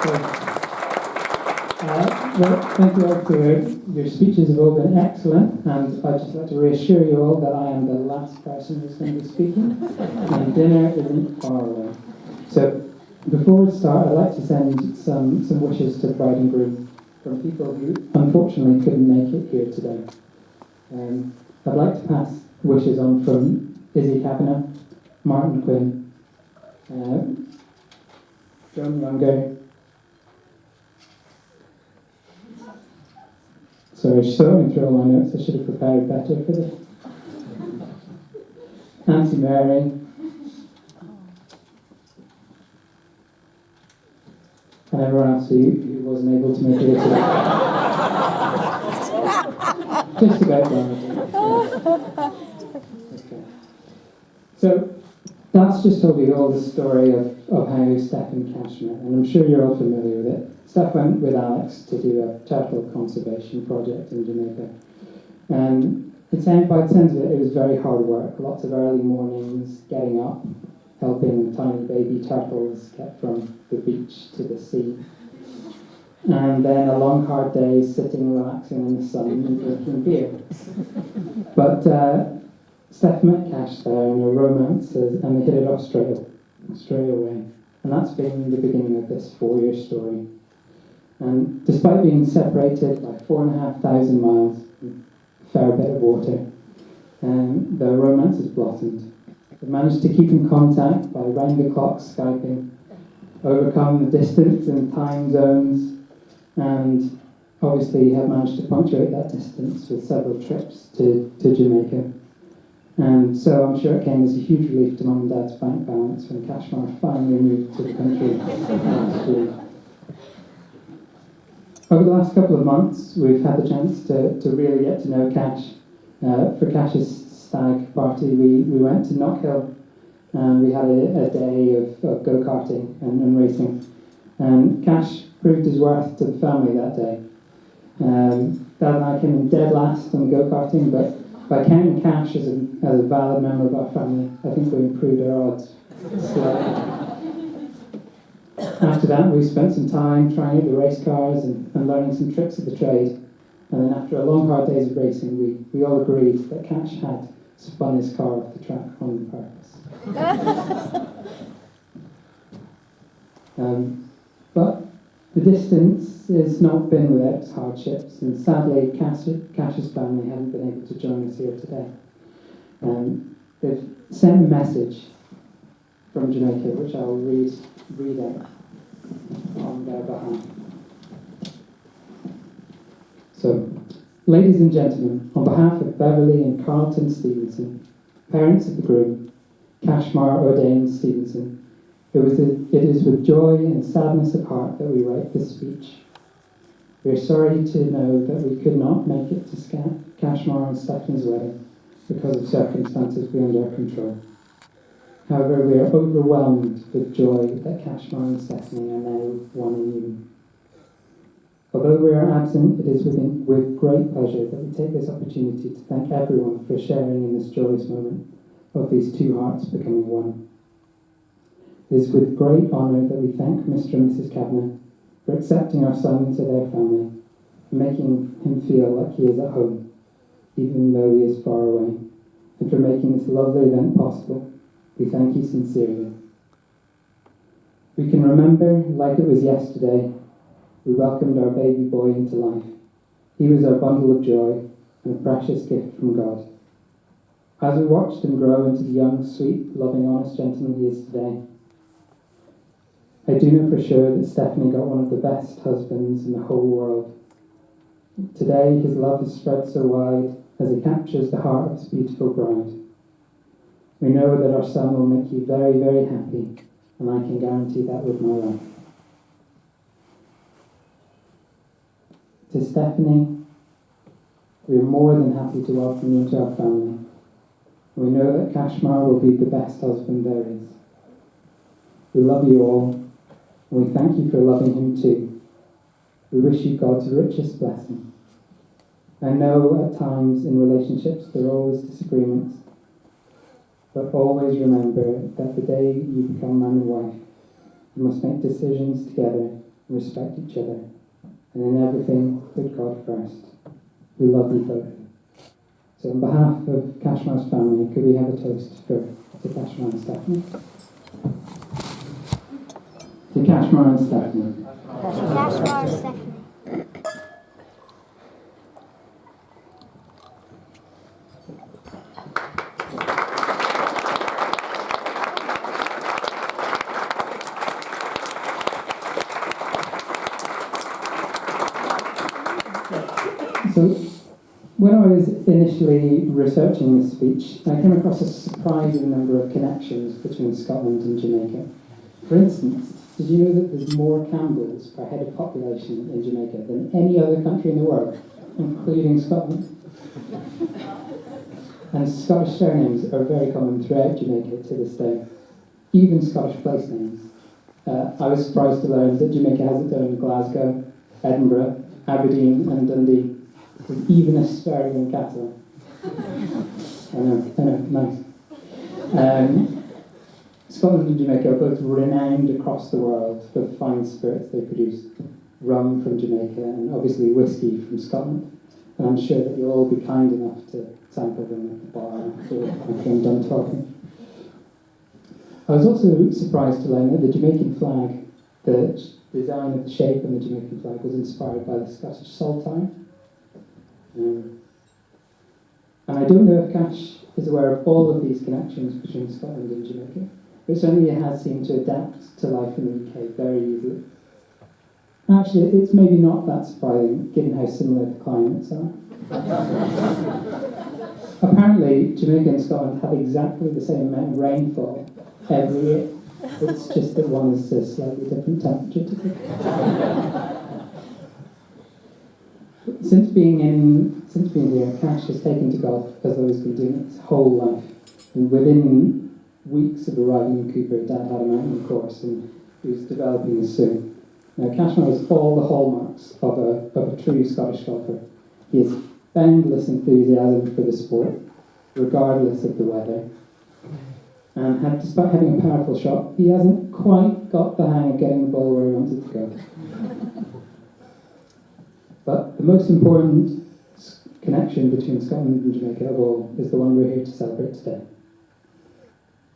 Well, thank you all for your speeches have all been excellent, and I'd just like to reassure you all that I am the last person who's going to be speaking, and dinner isn't far away. So, before we start, I'd like to send some wishes to the bride and groom from people who unfortunately couldn't make it here today. I'd like to pass wishes on from Izzy Kavanagh, Martin Quinn, Joan Younger. Sorry, I sorting through all my notes. I should have prepared better for this. Auntie Mary. And everyone else who wasn't able to make it today. Just about done. Okay. So, that's just told you all the story of how Steph and Cash met, and I'm sure you're all familiar with it. Steph went with Alex to do a turtle conservation project in Jamaica. And by the sense of it, it was very hard work. Lots of early mornings, getting up, helping tiny baby turtles get from the beach to the sea. And then a long, hard day sitting, relaxing in the sun and drinking beer. But Steph met Cash there in a romance, and they hit it off straight away. And that's been the beginning of this 4-year story. And despite being separated by 4,500 miles, a fair bit of water, their romance has blossomed. They've managed to keep in contact by round-the-clock Skyping, overcome the distance and time zones, and obviously have managed to punctuate that distance with several trips to Jamaica. And so I'm sure it came as a huge relief to Mum and Dad's bank balance when Kashmar finally moved to the country last year. Over the last couple of months, we've had the chance to really get to know Cash. For Cash's stag party, we went to Knockhill, and we had a day of go-karting and racing. And Cash proved his worth to the family that day. Dad and I came in dead last on go-karting, but by counting Cash as a valid member of our family, I think we improved our odds slightly. After that, we spent some time trying out the race cars and learning some tricks of the trade. And then after a long, hard days of racing, we all agreed that Cash had spun his car off the track on purpose. But the distance has not been without its hardships, and sadly, Cash's family haven't been able to join us here today. They've sent a message from Jamaica, which I'll read out on their behalf. So, ladies and gentlemen, on behalf of Beverly and Carlton Stevenson, parents of the groom, Kashmar O'Dane Stevenson, it is with joy and sadness of heart that we write this speech. We are sorry to know that we could not make it to Kashmar and Stephanie's wedding because of circumstances beyond our control. However, we are overwhelmed with joy that Kashmar and Stephanie are now one in union. Although we are absent, it is with great pleasure that we take this opportunity to thank everyone for sharing in this joyous moment of these two hearts becoming one. It is with great honour that we thank Mr. and Mrs. Kavanagh for accepting our son into their family and making him feel like he is at home, even though he is far away, and for making this lovely event possible. We thank you sincerely. We can remember, like it was yesterday, we welcomed our baby boy into life. He was our bundle of joy and a precious gift from God. As we watched him grow into the young, sweet, loving, honest gentleman he is today, I do know for sure that Stephanie got one of the best husbands in the whole world. Today, his love is spread so wide as he captures the heart of his beautiful bride. We know that our son will make you very, very happy, and I can guarantee that with my life. To Stephanie, we are more than happy to welcome you into our family. We know that Kashmar will be the best husband there is. We love you all, and we thank you for loving him too. We wish you God's richest blessing. I know at times in relationships there are always disagreements, but always remember that the day you become man and wife, you must make decisions together and respect each other, and in everything put God first. We love you both. So on behalf of Cashmar's family, could we have a toast to Cashmar and Stephanie? To Cashmar and Stephanie. Cashmar and Stephanie. So, when I was initially researching this speech, I came across a surprising number of connections between Scotland and Jamaica. For instance, did you know that there's more Campbells per head of population in Jamaica than any other country in the world, including Scotland? And Scottish surnames are very common throughout Jamaica to this day, even Scottish place names. I was surprised to learn that Jamaica has its own Glasgow, Edinburgh, Aberdeen and Dundee, with even a Stirling Castle. I know, nice. Scotland and Jamaica are both renowned across the world for the fine spirits they produce. Rum from Jamaica and obviously whiskey from Scotland. And I'm sure that you'll all be kind enough to sample them at the bar after I'm done talking. I was also surprised to learn that the Jamaican flag, the design of the shape on the Jamaican flag was inspired by the Scottish saltine. And I don't know if Cash is aware of all of these connections between Scotland and Jamaica, but certainly it has seemed to adapt to life in the UK very easily. Actually, it's maybe not that surprising, given how similar the climates are. Apparently, Jamaica and Scotland have exactly the same amount of rainfall every year. It's just that one is a slightly different temperature to pick. Since being here, Cash has taken to golf as though he's been doing it his whole life. And within weeks of arriving in Cooper, Dad had him out on the course and he was developing his swing. Now, Cashmar has all the hallmarks of a true Scottish golfer. He has boundless enthusiasm for the sport, regardless of the weather. And despite having a powerful shot, he hasn't quite got the hang of getting the ball where he wants it to go. But the most important connection between Scotland and Jamaica of all is the one we're here to celebrate today.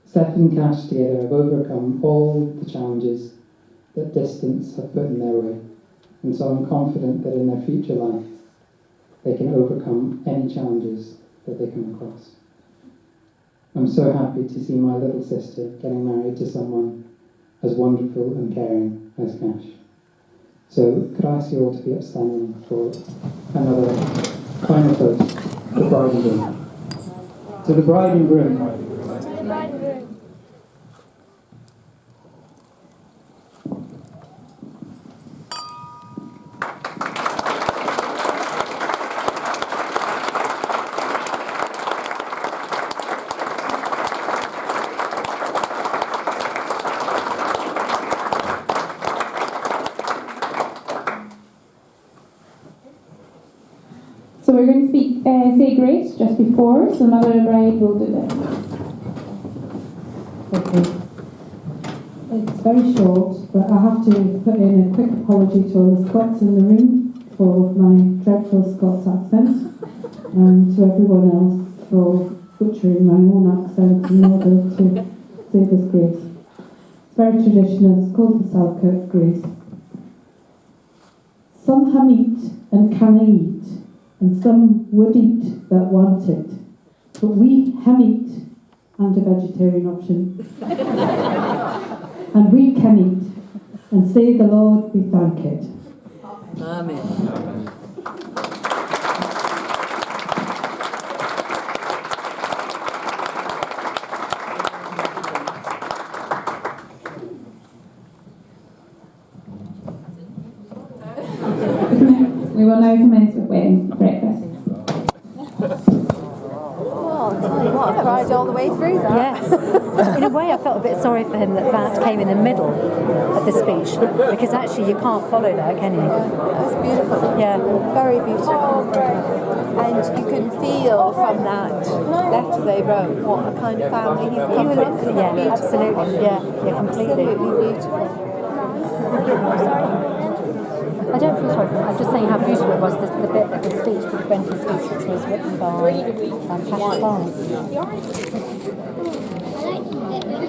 Steph and Cash together have overcome all the challenges that distance have put in their way, and so I'm confident that in their future life they can overcome any challenges that they come across. I'm so happy to see my little sister getting married to someone as wonderful and caring as Cash. So could I ask you all to be upstanding for another final toast to the bride and groom. To the bride and groom. To the bride and groom. So we're going to say grace just before, so Mother and Bride will do that. Okay. It's very short, but I have to put in a quick apology to all the Scots in the room for my dreadful Scots accent, and to everyone else for butchering my own accent in order to say this grace. It's very traditional, it's called the Selkirk Grace. Some ha meat and canna eat, and some would eat that want it, but we ha meat and a vegetarian option. And we can eat, and say the Lord be thanked. Amen. We will now commence with wedding breakfast. Oh, I'll tell you what, I cried all the way through that. Yes. In a way, I felt a bit sorry for him that came in the middle of the speech, because actually you can't follow that, can you? That was beautiful. Yeah. Very beautiful. And you can feel from that letter they wrote what a kind of family he's come from. Yeah, absolutely. Yeah, completely. Absolutely beautiful. I'm sorry for them. I don't feel sorry for him. I'm just saying how beautiful it was, the bit of the speech, the Brenton speech, which was written by Cassius Clay.